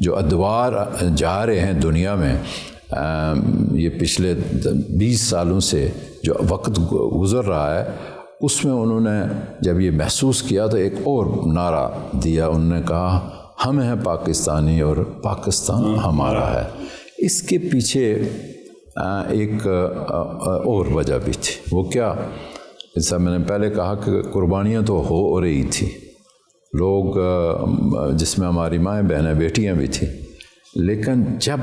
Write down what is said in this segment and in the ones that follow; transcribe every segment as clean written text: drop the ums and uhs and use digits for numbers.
جو ادوار جا رہے ہیں دنیا میں، یہ پچھلے 20 سالوں سے جو وقت گزر رہا ہے، اس میں انہوں نے جب یہ محسوس کیا تو ایک اور نعرہ دیا، انہوں نے کہا ہم ہیں پاکستانی اور پاکستان ہمارا ہے۔ اس کے پیچھے ایک اور وجہ بھی تھی، وہ کیا؟ جیسا میں نے پہلے کہا کہ قربانیاں تو ہو رہی تھی، لوگ جس میں ہماری مائیں بہنیں بیٹیاں بھی تھیں، لیکن جب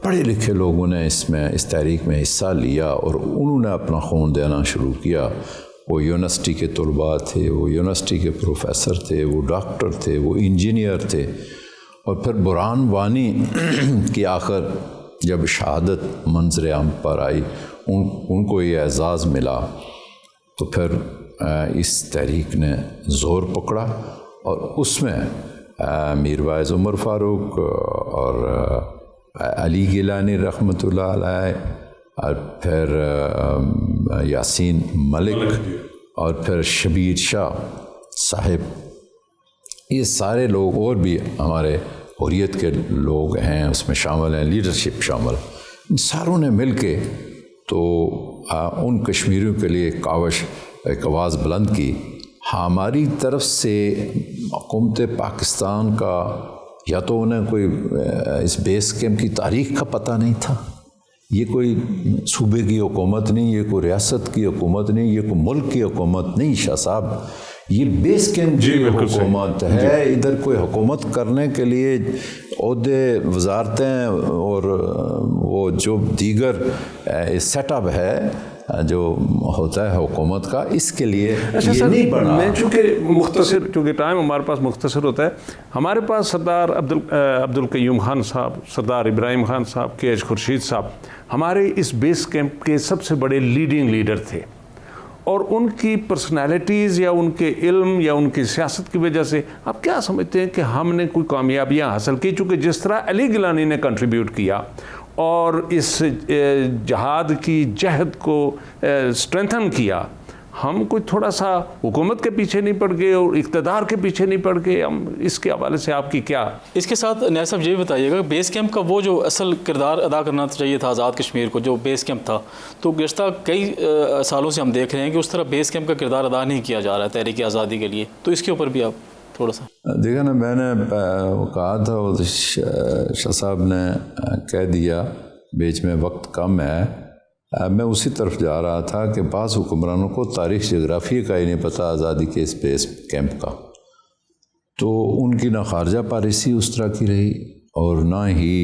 پڑھے لکھے لوگوں نے اس تحریک میں حصہ لیا اور انہوں نے اپنا خون دینا شروع کیا، وہ یونیورسٹی کے طلباء تھے، وہ یونیورسٹی کے پروفیسر تھے، وہ ڈاکٹر تھے، وہ انجینئر تھے، اور پھر برہان وانی کی آخر جب شہادت منظر عام پر آئی، ان کو یہ اعزاز ملا، تو پھر اس تحریک نے زور پکڑا، اور اس میں میر واعظ عمر فاروق اور علی گیلانی رحمۃ اللہ علیہ، اور پھر یاسین ملک، اور پھر شبیر شاہ صاحب، یہ سارے لوگ اور بھی ہمارے حریت کے لوگ ہیں اس میں شامل ہیں، لیڈرشپ شامل، ان ساروں نے مل کے تو ان کشمیریوں کے لیے ایک آواز بلند کی۔ ہماری طرف سے حکومت پاکستان کا یا تو انہیں کوئی اس بیس کیمپ کی تاریخ کا پتہ نہیں تھا، یہ کوئی صوبے کی حکومت نہیں، یہ کوئی ریاست کی حکومت نہیں، یہ کوئی ملک کی حکومت نہیں شاہ صاحب، یہ بیس کیمپ کی حکومت ہے۔ ادھر کوئی حکومت کرنے کے لیے عہدے، وزارتیں اور وہ جو دیگر سیٹ اپ ہے جو ہوتا ہے حکومت کا، اس کے لیے یہ نہیں بنا۔ میں چونکہ ٹائم ہمارے پاس مختصر ہوتا ہے، ہمارے پاس سردار عبدالقیوم خان صاحب، سردار ابراہیم خان صاحب، کے ایچ خورشید صاحب ہمارے اس بیس کیمپ کے سب سے بڑے لیڈنگ لیڈر تھے، اور ان کی پرسنالٹیز یا ان کے علم یا ان کی سیاست کی وجہ سے آپ کیا سمجھتے ہیں کہ ہم نے کوئی کامیابیاں حاصل کی؟ چونکہ جس طرح علی گیلانی نے کنٹریبیوٹ کیا اور اس جہاد کی جہد کو اسٹرینتھن کیا، ہم کوئی تھوڑا سا حکومت کے پیچھے نہیں پڑ گئے اور اقتدار کے پیچھے نہیں پڑ گئے؟ ہم اس کے حوالے سے آپ کی کیا؟ اس کے ساتھ نیاز صاحب یہ بھی بتائیے گا، بیس کیمپ کا وہ جو اصل کردار ادا کرنا چاہیے تھا آزاد کشمیر کو، جو بیس کیمپ تھا، تو گزشتہ کئی سالوں سے ہم دیکھ رہے ہیں کہ اس طرح بیس کیمپ کا کردار ادا نہیں کیا جا رہا ہے تحریک آزادی کے لیے، تو اس کے اوپر بھی آپ تھوڑا سا دیکھا نا، میں نے کہا تھا، شاہ صاحب نے کہہ دیا، بیچ میں وقت کم ہے، میں اسی طرف جا رہا تھا کہ بعض حکمرانوں کو تاریخ جغرافیہ کا ہی نہیں پتہ آزادی کے اس بیس کیمپ کا، تو ان کی نہ خارجہ پالیسی اس طرح کی رہی اور نہ ہی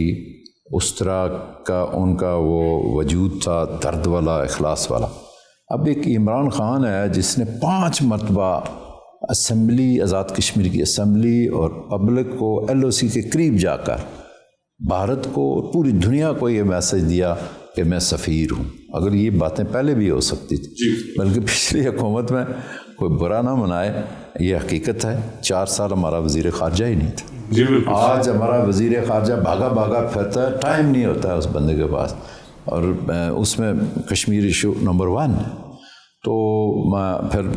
اس طرح کا ان کا وہ وجود تھا درد والا، اخلاص والا۔ اب ایک عمران خان ہے جس نے 5 مرتبہ اسمبلی، آزاد کشمیر کی اسمبلی اور پبلک کو LOC کے قریب جا کر بھارت کو، پوری دنیا کو یہ میسج دیا کہ میں سفیر ہوں۔ اگر یہ باتیں پہلے بھی ہو سکتی تھی، بلکہ پچھلی حکومت میں کوئی برا نہ منائے، یہ حقیقت ہے۔ 4 سال ہمارا وزیر خارجہ ہی نہیں تھا، آج ہمارا وزیر خارجہ بھاگا پھرتا ہے، ٹائم نہیں ہوتا ہے اس بندے کے پاس، اور اس میں کشمیر ایشو نمبر 1۔ تو پھر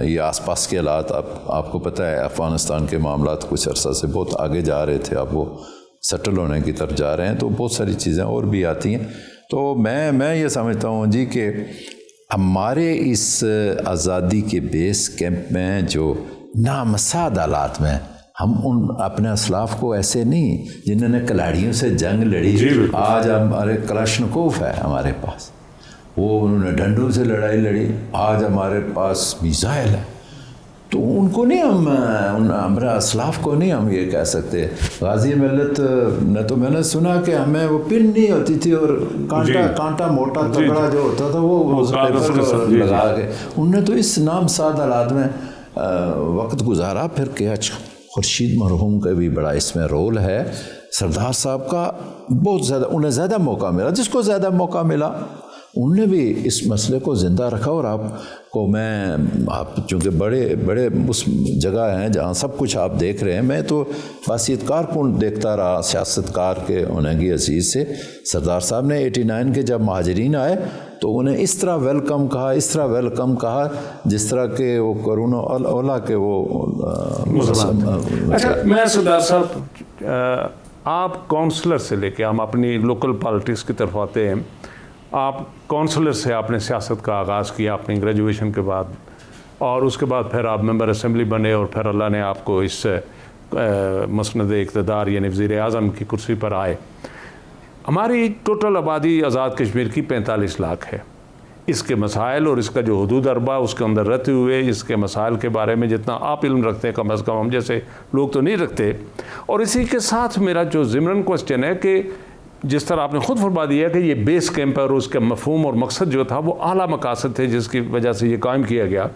یہ آس پاس کے حالات، آپ کو پتہ ہے افغانستان کے معاملات کچھ عرصہ سے بہت آگے جا رہے تھے، اب وہ سیٹل ہونے کی طرف جا رہے ہیں، تو بہت ساری چیزیں اور بھی آتی ہیں۔ تو میں یہ سمجھتا ہوں جی کہ ہمارے اس آزادی کے بیس کیمپ میں جو نامساعد حالات میں ہم ان اپنے اسلاف کو ایسے نہیں جنہوں نے کلاڑیوں سے جنگ لڑی، آج ہمارے کلاشنکوف ہے ہمارے پاس، وہ انہوں نے ڈنڈوں سے لڑائی لڑی، آج ہمارے پاس میزائل ہے، تو ان کو نہیں ہمارا اسلاف کو نہیں ہم یہ کہہ سکتے۔ غازی ملت نے تو میں نے سنا کہ ہمیں وہ پن نہیں ہوتی تھی اور کانٹا موٹا تگڑا جو ہوتا تھا وہ لگا کے، انہوں نے تو اس نامساعد حالات میں وقت گزارا۔ پھر کہ خورشید مرحوم کا بھی بڑا اس میں رول ہے، سردار صاحب کا بہت زیادہ، انہیں زیادہ موقع ملا، جس کو زیادہ موقع ملا انہوں نے بھی اس مسئلے کو زندہ رکھا۔ اور آپ چونکہ بڑے اس جگہ ہیں جہاں سب کچھ آپ دیکھ رہے ہیں، میں تو باسیت کار کو دیکھتا رہا، سیاست کار کے ہونے کی حیثیت سے۔ سردار صاحب نے 89 کے جب مہاجرین آئے تو انہیں اس طرح ویلکم کہا جس طرح کہ وہ کرون اولا کے وہ اچھا میں سردار صاحب آپ کونسلر سے لے کے ہم اپنی لوکل پالیٹکس کی طرف آتے ہیں. آپ کونسلر سے آپ نے سیاست کا آغاز کیا اپنی گریجویشن کے بعد, اور اس کے بعد پھر آپ ممبر اسمبلی بنے, اور پھر اللہ نے آپ کو اس مسند اقتدار یعنی وزیر اعظم کی کرسی پر آئے. ہماری ٹوٹل آبادی آزاد کشمیر کی 45 لاکھ ہے. اس کے مسائل اور اس کا جو حدود اربا اس کے اندر رہتے ہوئے اس کے مسائل کے بارے میں جتنا آپ علم رکھتے ہیں کم از کم ہم جیسے لوگ تو نہیں رکھتے. اور اسی کے ساتھ میرا جو ضمن کوسچن ہے کہ جس طرح آپ نے خود فرما دیا کہ یہ بیس کیمپ ہے اور اس کا مفہوم اور مقصد جو تھا وہ اعلیٰ مقاصد تھے جس کی وجہ سے یہ قائم کیا گیا,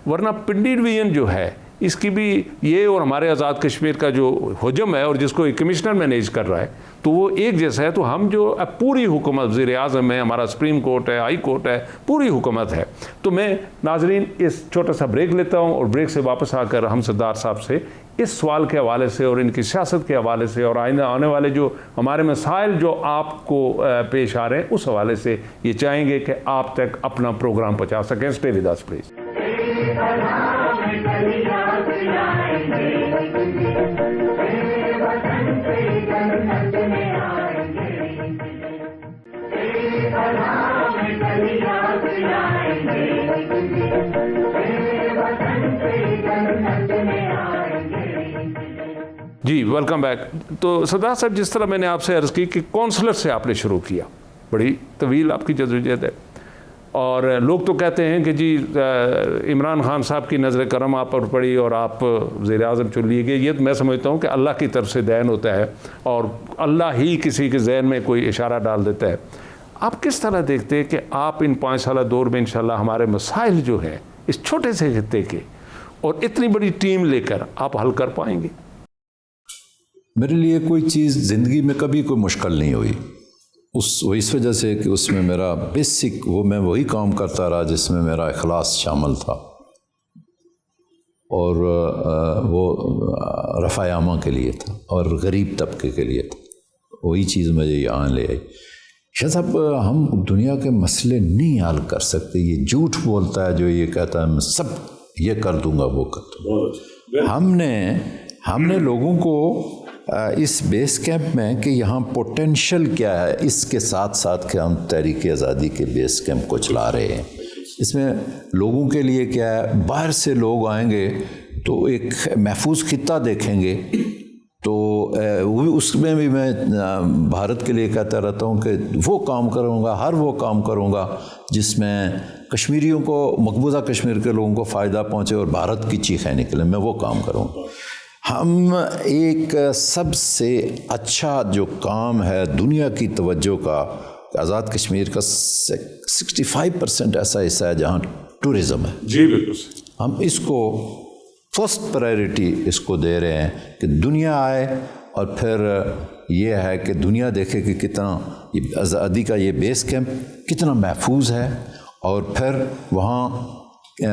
ورنہ پنڈی ڈویژن جو ہے اس کی بھی یہ اور ہمارے آزاد کشمیر کا جو حجم ہے اور جس کو ایک کمشنر مینیج کر رہا ہے تو وہ ایک جیسا ہے. تو ہم جو پوری حکومت وزیر اعظم ہے, ہمارا سپریم کورٹ ہے, ہائی کورٹ ہے, پوری حکومت ہے. تو میں ناظرین اس چھوٹا سا بریک لیتا ہوں, اور بریک سے واپس آ کر ہم سردار صاحب سے اس سوال کے حوالے سے اور ان کی سیاست کے حوالے سے اور آئندہ آنے والے جو ہمارے مسائل جو آپ کو پیش آ رہے ہیں اس حوالے سے یہ چاہیں گے کہ آپ تک اپنا پروگرام پہنچا سکیں. Stay with us please. جی ویلکم بیک. تو سردار صاحب جس طرح میں نے آپ سے عرض کی کہ کونسلر سے آپ نے شروع کیا, بڑی طویل آپ کی جدوجہد ہے, اور لوگ تو کہتے ہیں کہ جی عمران خان صاحب کی نظر کرم آپ پر پڑی اور آپ وزیر اعظم چن لیے گئے. یہ میں سمجھتا ہوں کہ اللہ کی طرف سے دین ہوتا ہے اور اللہ ہی کسی کے ذہن میں کوئی اشارہ ڈال دیتا ہے. آپ کس طرح دیکھتے ہیں کہ آپ ان 5 سالہ دور میں انشاءاللہ ہمارے مسائل جو ہیں اس چھوٹے سے خطے کے اور اتنی بڑی ٹیم لے کر آپ حل کر پائیں گے؟ میرے لیے کوئی چیز زندگی میں کبھی کوئی مشکل نہیں ہوئی, اس وجہ سے کہ اس میں میرا بیسک میں وہی کام کرتا رہا جس میں میرا اخلاص شامل تھا, اور وہ رفع عامہ کے لیے تھا اور غریب طبقے کے لیے تھا. وہی چیز مجھے یہاں لے آئی. شاہ صاحب ہم دنیا کے مسئلے نہیں حل کر سکتے. یہ جھوٹ بولتا ہے جو یہ کہتا ہے میں سب یہ کر دوں گا وہ کر دوں گا. ہم نے لوگوں کو اس بیس کیمپ میں کہ یہاں پوٹینشل کیا ہے اس کے ساتھ ساتھ کہ ہم تحریک آزادی کے بیس کیمپ کو چلا رہے ہیں. اس میں لوگوں کے لیے کیا ہے, باہر سے لوگ آئیں گے تو ایک محفوظ خطہ دیکھیں گے, تو اس میں بھی میں بھارت کے لیے کہتا رہتا ہوں کہ وہ کام کروں گا, ہر وہ کام کروں گا جس میں کشمیریوں کو, مقبوضہ کشمیر کے لوگوں کو فائدہ پہنچے اور بھارت کی چیخیں نکلیں, میں وہ کام کروں گا. ہم ایک سب سے اچھا جو کام ہے دنیا کی توجہ کا, آزاد کشمیر کا 65% ایسا حصہ ہے جہاں ٹورزم ہے. جی بالکل. ہم اس کو فرسٹ پرائرٹی اس کو دے رہے ہیں کہ دنیا آئے, اور پھر یہ ہے کہ دنیا دیکھے کہ کتنا یہ آزادی کا یہ بیس کیمپ کتنا محفوظ ہے, اور پھر وہاں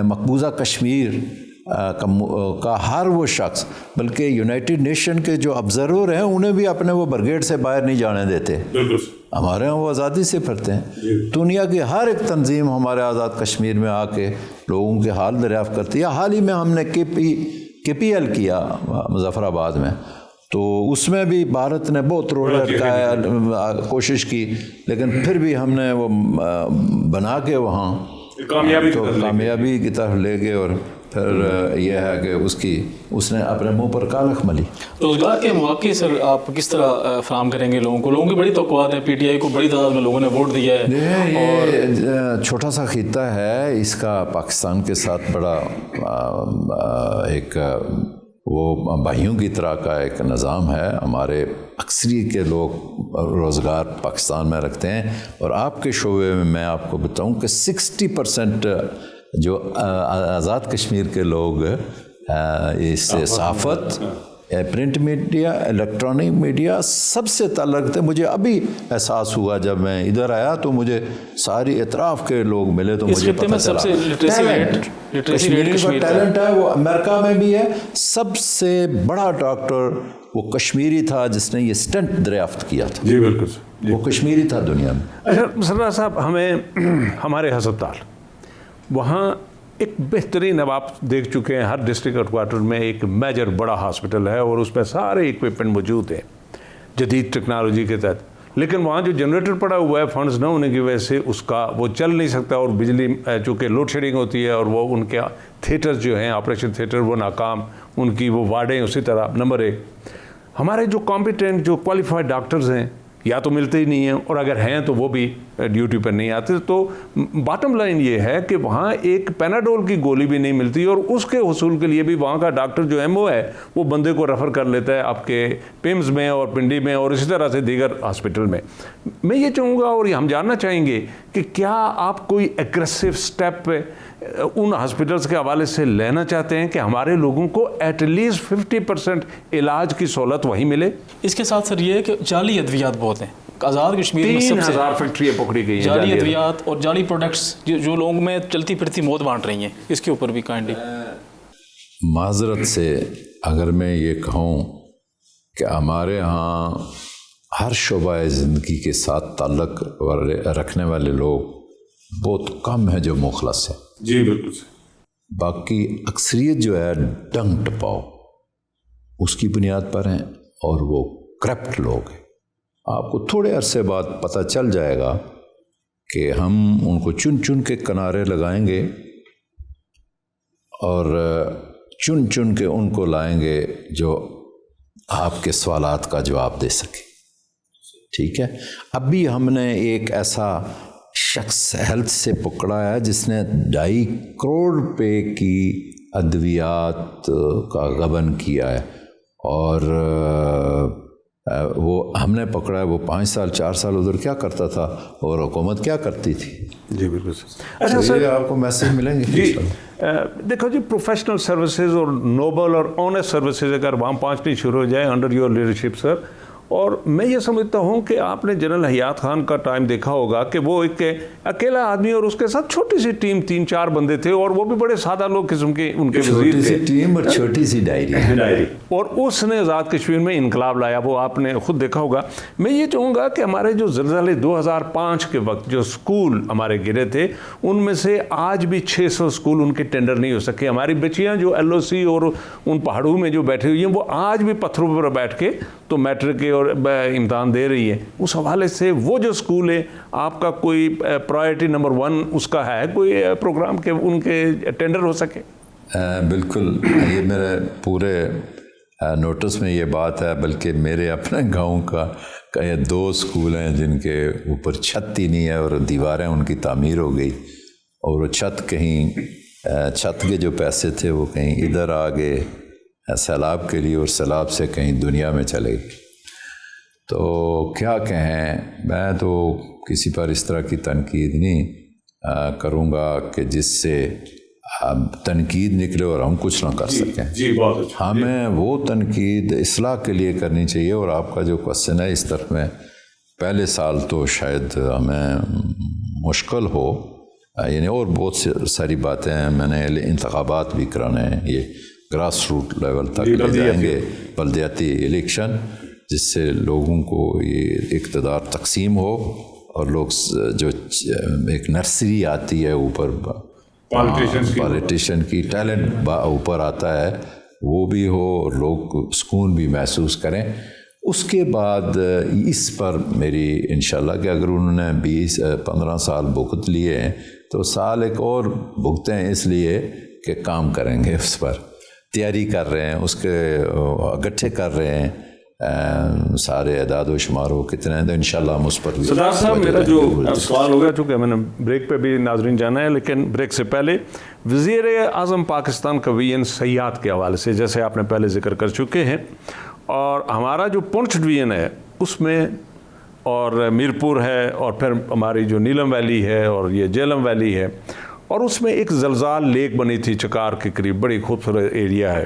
مقبوضہ کشمیر کا ہر وہ شخص, بلکہ یونائٹڈ نیشن کے جو آبزرور ہیں انہیں بھی اپنے وہ برگیڈ سے باہر نہیں جانے دیتے. ہمارے ہاں وہ آزادی سے پھرتے ہیں. دنیا کی ہر ایک تنظیم ہمارے آزاد کشمیر میں آ کے لوگوں کے حال دریافت کرتی ہے. حال ہی میں ہم نے کے پی ایل کیا مظفر آباد میں, تو اس میں بھی بھارت نے بہت رول لٹکایا, کوشش کی, لیکن پھر بھی ہم نے وہ بنا کے وہاں کامیابی کی طرف لے گئے, اور پھر یہ ہے کہ اس نے اپنے منہ پر کالخ ملی. روزگار کے مواقع سر آپ کس طرح فراہم کریں گے لوگوں کو؟ لوگوں کی بڑی توقعات ہیں, پی ٹی آئی کو بڑی تعداد میں لوگوں نے ووٹ دیا ہے, اور چھوٹا سا خطہ ہے, اس کا پاکستان کے ساتھ بڑا ایک وہ بھائیوں کی طرح کا ایک نظام ہے. ہمارے اکثریت کے لوگ روزگار پاکستان میں رکھتے ہیں, اور آپ کے شعبے میں میں آپ کو بتاؤں کہ 60% جو آزاد کشمیر کے لوگ اس صحافت, پرنٹ میڈیا، الیکٹرانک میڈیا سب سے تعلق تھے. مجھے ابھی احساس ہوا جب میں ادھر آیا تو مجھے ساری اطراف کے لوگ ملے تو مجھے پتہ چلا کشمیری کا ٹیلنٹ ہے وہ امریکہ میں بھی ہے. سب سے بڑا ڈاکٹر وہ کشمیری تھا جس نے یہ اسٹنٹ دریافت کیا تھا. جی بالکل وہ کشمیری تھا دنیا میں. اچھا سردار صاحب، ہمارے ہسپتال وہاں ایک بہترین، اب آپ دیکھ چکے ہیں ہر ڈسٹرکٹ ہیڈ کوارٹر میں ایک میجر بڑا ہاسپٹل ہے اور اس میں سارے ایکوپمنٹ موجود ہیں جدید ٹیکنالوجی کے تحت، لیکن وہاں جو جنریٹر پڑا ہوا ہے فنڈز نہ ہونے کی وجہ سے اس کا وہ چل نہیں سکتا، اور بجلی چونکہ لوڈ شیڈنگ ہوتی ہے اور وہ ان کے تھیٹرز جو ہیں آپریشن تھیٹر وہ ناکام، ان کی وہ وارڈیں اسی طرح. نمبر 1 ہمارے جو کمپیٹنٹ جو کوالیفائڈ ڈاکٹرز ہیں یا تو ملتے ہی نہیں ہیں، اور اگر ہیں تو وہ بھی ڈیوٹی پر نہیں آتے. تو باٹم لائن یہ ہے کہ وہاں ایک پیناڈول کی گولی بھی نہیں ملتی، اور اس کے حصول کے لیے بھی وہاں کا ڈاکٹر جو ایم او ہے وہ بندے کو ریفر کر لیتا ہے آپ کے پیمز میں اور پنڈی میں اور اسی طرح سے دیگر ہاسپٹل میں. میں یہ چاہوں گا اور ہم جاننا چاہیں گے کہ کیا آپ کوئی ایگریسو اسٹیپ ان ہاسپٹلس کے حوالے سے لینا چاہتے ہیں کہ ہمارے لوگوں کو ایٹ لیسٹ 50% علاج کی سہولت وہی ملے؟ اس کے ساتھ سر یہ ہے کہ جعلی ادویات بہت ہیں. آزاد کشمیر میں 3000 فیکٹریاں پکڑی گئی ہیں جعلی ادویات اور جعلی پروڈکٹس جو لوگوں میں چلتی پھرتی موت بانٹ رہی ہیں. اس کے اوپر بھی کائنڈلی معذرت سے اگر میں یہ کہوں کہ ہمارے ہاں ہر شعبہ زندگی کے ساتھ تعلق رکھنے والے لوگ بہت کم ہیں جو مخلص ہیں. جی بالکل. باقی اکثریت جو ہے ڈنگ ٹپاؤ اس کی بنیاد پر ہیں اور وہ کرپٹ لوگ ہیں. آپ کو تھوڑے عرصے بعد پتہ چل جائے گا کہ ہم ان کو چن چن کے کنارے لگائیں گے اور چن چن کے ان کو لائیں گے جو آپ کے سوالات کا جواب دے سکے. ٹھیک ہے. ابھی ہم نے ایک ایسا شخص ہیلتھ سے پکڑا ہے جس نے 2.5 کروڑ روپے کی ادویات کا غبن کیا ہے، اور وہ ہم نے پکڑا ہے. وہ 5 سال 4 سال ادھر کیا کرتا تھا اور حکومت کیا کرتی تھی. جی بالکل. اچھا سر آپ کو میسج ملیں گے. جی دیکھو جی، پروفیشنل سروسز اور نوبل اور آنیسٹ سروسز اگر وہاں پہنچنی شروع ہو جائے انڈر یور لیڈرشپ سر، اور میں یہ سمجھتا ہوں کہ آپ نے جنرل حیات خان کا ٹائم دیکھا ہوگا کہ وہ ایک اکیلا آدمی اور اس کے ساتھ چھوٹی سی ٹیم 3-4 بندے تھے، اور وہ بھی بڑے سادہ لوگ قسم کے ان کے وزیر تھے. ٹیم اور چھوٹی سی ڈائری، اور اس نے آزاد کشمیر میں انقلاب لایا. وہ آپ نے خود دیکھا ہوگا. میں یہ چاہوں گا کہ ہمارے جو زلزلے 2005 کے وقت جو اسکول ہمارے گرے تھے ان میں سے آج بھی 600 اسکول ان کے ٹینڈر نہیں ہو سکے. ہماری بچیاں جو ایل او سی اور ان پہاڑوں میں جو بیٹھی ہوئی ہیں وہ آج بھی پتھروں پر بیٹھ کے تو میٹرک کے اور امتحان دے رہی ہے. اس حوالے سے وہ جو اسکول ہے آپ کا کوئی پرائرٹی نمبر 1 اس کا ہے کوئی پروگرام کہ ان کے ٹینڈر ہو سکے؟ بالکل. یہ میرے پورے نوٹس میں یہ بات ہے، بلکہ میرے اپنے گاؤں کا یہ 2 اسکول ہیں جن کے اوپر چھت ہی نہیں ہے اور دیواریں ان کی تعمیر ہو گئی، اور وہ چھت کے جو پیسے تھے وہ کہیں ادھر آ گئے سیلاب کے لیے، اور سیلاب سے کہیں دنیا میں چلے گئے. تو کیا کہیں، میں تو کسی پر اس طرح کی تنقید نہیں کروں گا کہ جس سے تنقید نکلے اور ہم کچھ نہ کر سکیں. جی بہت اچھا. ہمیں وہ تنقید اصلاح کے لیے کرنی چاہیے. اور آپ کا جو کوشچن ہے اس طرف میں پہلے سال تو شاید ہمیں مشکل ہو، یعنی اور بہت ساری باتیں ہیں. میں نے انتخابات بھی کرانے ہیں، یہ گراس روٹ لیول تک لے جائیں گے، بلدیاتی الیکشن، جس سے لوگوں کو یہ اقتدار تقسیم ہو اور لوگ جو ایک نرسری آتی ہے اوپر پالیٹیشین کی ٹیلنٹ اوپر آتا ہے وہ بھی ہو اور لوگ سکون بھی محسوس کریں. اس کے بعد اس پر میری انشاءاللہ کہ اگر انہوں نے 20-15 سال بھگت لیے ہیں تو سال ایک اور بھگتے ہیں، اس لیے کہ کام کریں گے، اس پر تیاری کر رہے ہیں، اس کے اکٹھے کر رہے ہیں سارے اعداد و شمار ہو کتنے ہیں، تو انشاءاللہ ہم اس پر بھی. سردار صاحب میرا جو سوال ہوگا، چونکہ میں نے بریک پہ بھی ناظرین جانا ہے، لیکن بریک سے پہلے وزیر اعظم پاکستان کا ویژن سیاحت کے حوالے سے جیسے آپ نے پہلے ذکر کر چکے ہیں، اور ہمارا جو پونچھ ڈویژن ہے اس میں اور میرپور ہے اور پھر ہماری جو نیلم ویلی ہے اور یہ جیلم ویلی ہے، اور اس میں ایک زلزال لیک بنی تھی چکار کے قریب، بڑی خوبصورت ایریا ہے.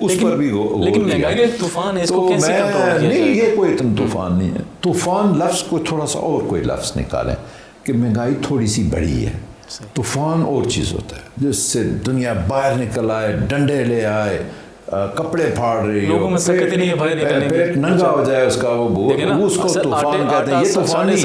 اس پر بھی لیکن مہنگائی کا ایک طوفان ہے, اس کو کیسے کنٹرول کیا نہیں, یہ کوئی طوفان نہیں ہے. طوفان لفظ کو تھوڑا سا اور کوئی لفظ نکالیں کہ مہنگائی تھوڑی سی بڑھی ہے. طوفان اور چیز ہوتا ہے جس سے دنیا باہر نکل آئے, ڈنڈے لے آئے, کپڑے پھاڑ رہی ہو, پیٹ ننگا ہو جائے اس کا, وہ اس کو طوفان کہتے ہیں. یہ طوفان نہیں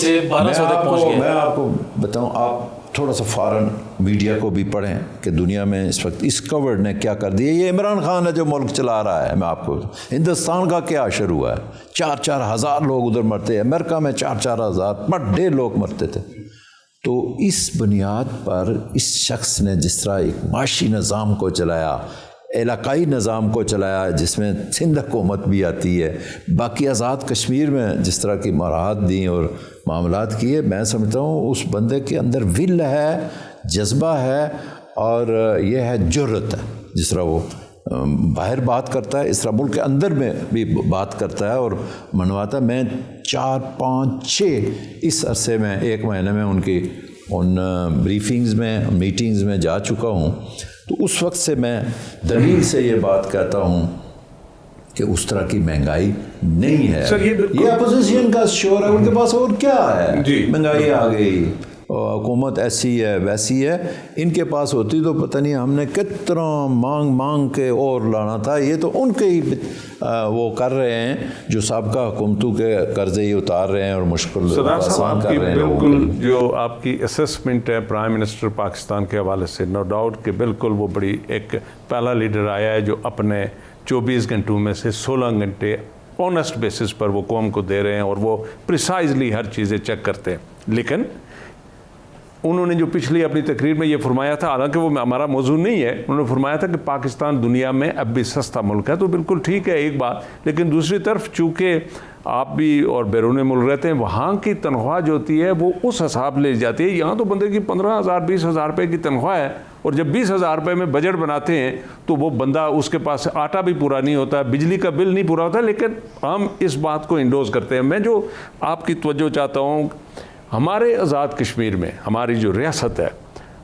ہے. میں آپ کو بتاؤں, آپ تھوڑا سا فارن میڈیا کو بھی پڑھیں کہ دنیا میں اس وقت اس کووڈ نے کیا کر دیا. یہ عمران خان ہے جو ملک چلا رہا ہے. میں آپ کو ہندوستان کا کیا اشر ہوا ہے, 4-4 ہزار لوگ ادھر مرتے ہیں. امریکہ میں 4-4 ہزار پر ڈے لوگ مرتے تھے. تو اس بنیاد پر اس شخص نے جس طرح ایک معاشی نظام کو چلایا, علاقائی نظام کو چلایا جس میں سندھ حکومت بھی آتی ہے, باقی آزاد کشمیر میں جس طرح کی مراحت دیں اور معاملات کیے, میں سمجھتا ہوں اس بندے کے اندر ول ہے, جذبہ ہے, اور یہ ہے جرأت ہے. جس طرح وہ باہر بات کرتا ہے اس طرح ملک کے اندر میں بھی بات کرتا ہے اور منواتا. میں 4-5-6 اس عرصے میں 1 مہینے میں ان کی ان بریفنگز میں, میٹنگز میں جا چکا ہوں. تو اس وقت سے میں دلیل سے یہ بات کہتا ہوں کہ اس طرح کی مہنگائی نہیں ہے. یہ اپوزیشن کا شور ہے, ان کے پاس اور کیا ہے. مہنگائی آ گئی, حکومت ایسی ہے ویسی ہے. ان کے پاس ہوتی تو پتہ نہیں ہم نے کتنا مانگ کے اور لانا تھا. یہ تو ان کے ہی وہ کر رہے ہیں جو سابقہ حکومتوں کے قرضے ہی اتار رہے ہیں اور مشکل آسان کر رہے ہیں. بالکل جو آپ کی اسیسمنٹ ہے پرائم منسٹر پاکستان کے حوالے سے, نو ڈاؤٹ کہ بالکل وہ بڑی ایک پہلا لیڈر آیا ہے جو اپنے 24 گھنٹوں میں سے 16 گھنٹے آنیسٹ بیسس پر وہ قوم کو دے رہے ہیں اور وہ پریسائزلی ہر چیزیں چیک کرتے ہیں. لیکن انہوں نے جو پچھلی اپنی تقریر میں یہ فرمایا تھا, حالانکہ وہ ہمارا موضوع نہیں ہے, انہوں نے فرمایا تھا کہ پاکستان دنیا میں اب بھی سستا ملک ہے. تو بالکل ٹھیک ہے ایک بات, لیکن دوسری طرف چونکہ آپ بھی اور بیرون ملک رہتے ہیں, وہاں کی تنخواہ جو ہوتی ہے وہ اس حساب لے جاتی ہے. یہاں تو بندے کی 15,000-20,000 روپے کی تنخواہ ہے, اور جب 20,000 روپے میں بجٹ بناتے ہیں تو وہ بندہ اس کے پاس آٹا بھی پورا نہیں ہوتا, بجلی کا بل نہیں پورا ہوتا. لیکن ہم اس بات کو انڈوز کرتے ہیں. میں جو آپ کی توجہ چاہتا ہوں, ہمارے آزاد کشمیر میں ہماری جو ریاست ہے,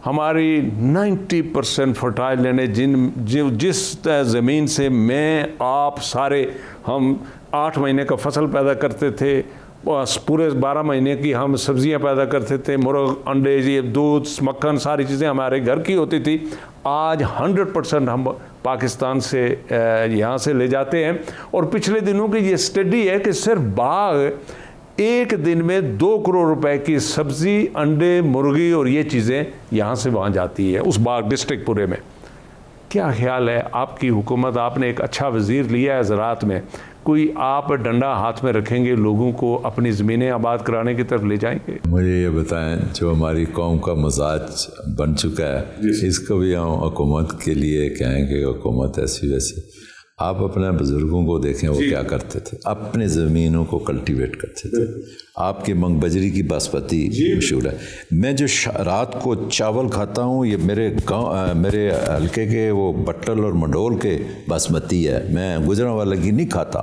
ہماری 90% فرٹائل لینڈ, جس زمین سے میں آپ سارے ہم 8 مہینے کا فصل پیدا کرتے تھے, پورے 12 مہینے کی ہم سبزیاں پیدا کرتے تھے, مرغ, انڈے, دودھ, مکھن, ساری چیزیں ہمارے گھر کی ہوتی تھی. آج 100% ہم پاکستان سے یہاں سے لے جاتے ہیں. اور پچھلے دنوں کی یہ اسٹڈی ہے کہ صرف باغ ایک دن میں 2 کروڑ روپے کی سبزی, انڈے, مرغی اور یہ چیزیں یہاں سے وہاں جاتی ہے اس باغ ڈسٹرکٹ پورے میں. کیا خیال ہے آپ کی حکومت, آپ نے ایک اچھا وزیر لیا ہے زراعت میں, کوئی آپ ڈنڈا ہاتھ میں رکھیں گے, لوگوں کو اپنی زمینیں آباد کرانے کی طرف لے جائیں گے؟ مجھے یہ بتائیں, جو ہماری قوم کا مزاج بن چکا ہے, اس کو بھی ہم حکومت کے لیے کہیں کہ حکومت ایسی ویسی. آپ اپنے بزرگوں کو دیکھیں وہ کیا کرتے تھے, اپنے زمینوں کو کلٹیویٹ کرتے تھے. آپ کی منگ بجری کی باسمتی مشہور ہے. میں جو رات کو چاول کھاتا ہوں یہ میرے گاؤں, میرے حلقے کے وہ بٹل اور منڈول کے باسمتی ہے. میں گجرانوالہ کی نہیں کھاتا.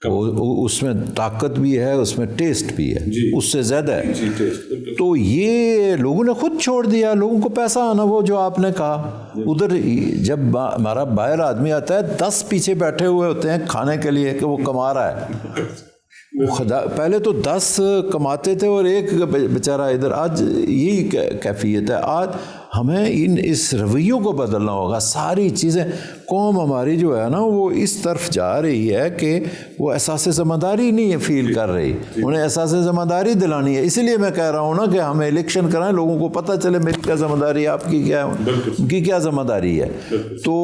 اس میں طاقت بھی ہے, اس میں ٹیسٹ بھی ہے, اس سے زیادہ ہے. تو یہ لوگوں نے خود چھوڑ دیا, لوگوں کو پیسہ آنا. وہ جو آپ نے کہا ادھر جب ہمارا باہر آدمی آتا ہے 10 پیچھے بیٹھے ہوئے ہوتے ہیں کھانے کے لیے کہ وہ کما رہا ہے. خدا پہلے تو 10 کماتے تھے اور ایک بیچارہ ادھر. آج یہی کیفیت ہے. آج ہمیں اس رویوں کو بدلنا ہوگا. ساری چیزیں, قوم ہماری جو ہے نا وہ اس طرف جا رہی ہے کہ وہ احساس ذمہ داری نہیں فیل کر رہی. انہیں احساس ذمہ داری دلانی ہے. اسی لیے میں کہہ رہا ہوں نا کہ ہم الیکشن کرائیں, لوگوں کو پتہ چلے میری کیا ذمہ داری ہے, آپ کی کیا ہے, ان کی کیا ذمہ داری ہے. تو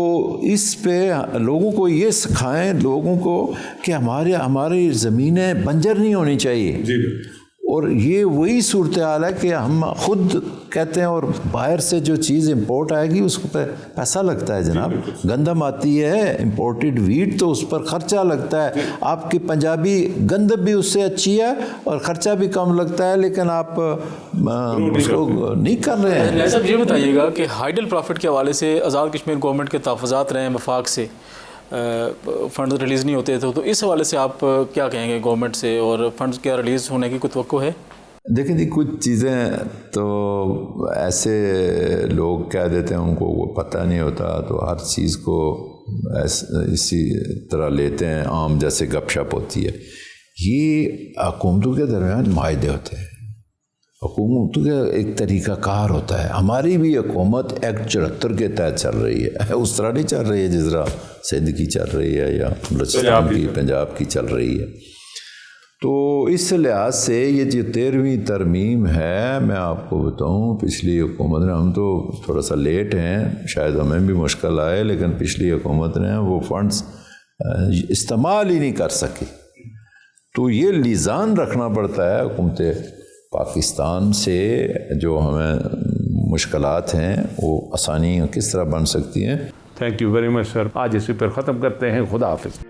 اس پہ لوگوں کو یہ سکھائیں لوگوں کو کہ ہماری زمینیں بنجر نہیں ہونی چاہیے. اور یہ وہی صورتحال ہے کہ ہم خود کہتے ہیں اور باہر سے جو چیز امپورٹ آئے گی اس پہ پیسہ لگتا ہے جناب. گندم آتی ہے امپورٹڈ ویٹ, تو اس پر خرچہ لگتا ہے. آپ کی پنجابی گندم بھی اس سے اچھی ہے اور خرچہ بھی کم لگتا ہے, لیکن آپ اس کو نہیں کر رہے ہیں. صاحب یہ بتائیے گا کہ ہائیڈل پروفٹ کے حوالے سے آزاد کشمیر گورنمنٹ کے تحفظات رہے ہیں وفاق سے, فنڈز ریلیز نہیں ہوتے تھے, تو اس حوالے سے آپ کیا کہیں گے گورنمنٹ سے, اور فنڈز کیا ریلیز ہونے کی کوئی توقع ہے؟ دیکھیں جی, کچھ چیزیں تو ایسے لوگ کہہ دیتے ہیں ان کو وہ پتہ نہیں ہوتا, تو ہر چیز کو اسی طرح لیتے ہیں، عام جیسے گپ شپ ہوتی ہے. یہ حکومتوں کے درمیان معاہدے ہوتے ہیں، حکومتوں کا ایک طریقہ کار ہوتا ہے. ہماری بھی حکومت ایکٹ 74 کے تحت چل رہی ہے، اس طرح نہیں چل رہی ہے جس طرح سندھ کی چل رہی ہے یا بلوچستان کی، پنجاب کی چل رہی ہے. تو اس لحاظ سے یہ جو 13ویں ترمیم ہے، میں آپ کو بتاؤں پچھلی حکومت نے، ہم تو تھوڑا سا لیٹ ہیں، شاید ہمیں بھی مشکل آئے، لیکن پچھلی حکومت نے وہ فنڈز استعمال ہی نہیں کر سکی. تو یہ لیزان رکھنا پڑتا ہے حکومت پاکستان سے، جو ہمیں مشکلات ہیں وہ آسانی کس طرح بن سکتی ہیں. تھینک یو ویری مچ سر. آج اسی پر ختم کرتے ہیں. خدا حافظ.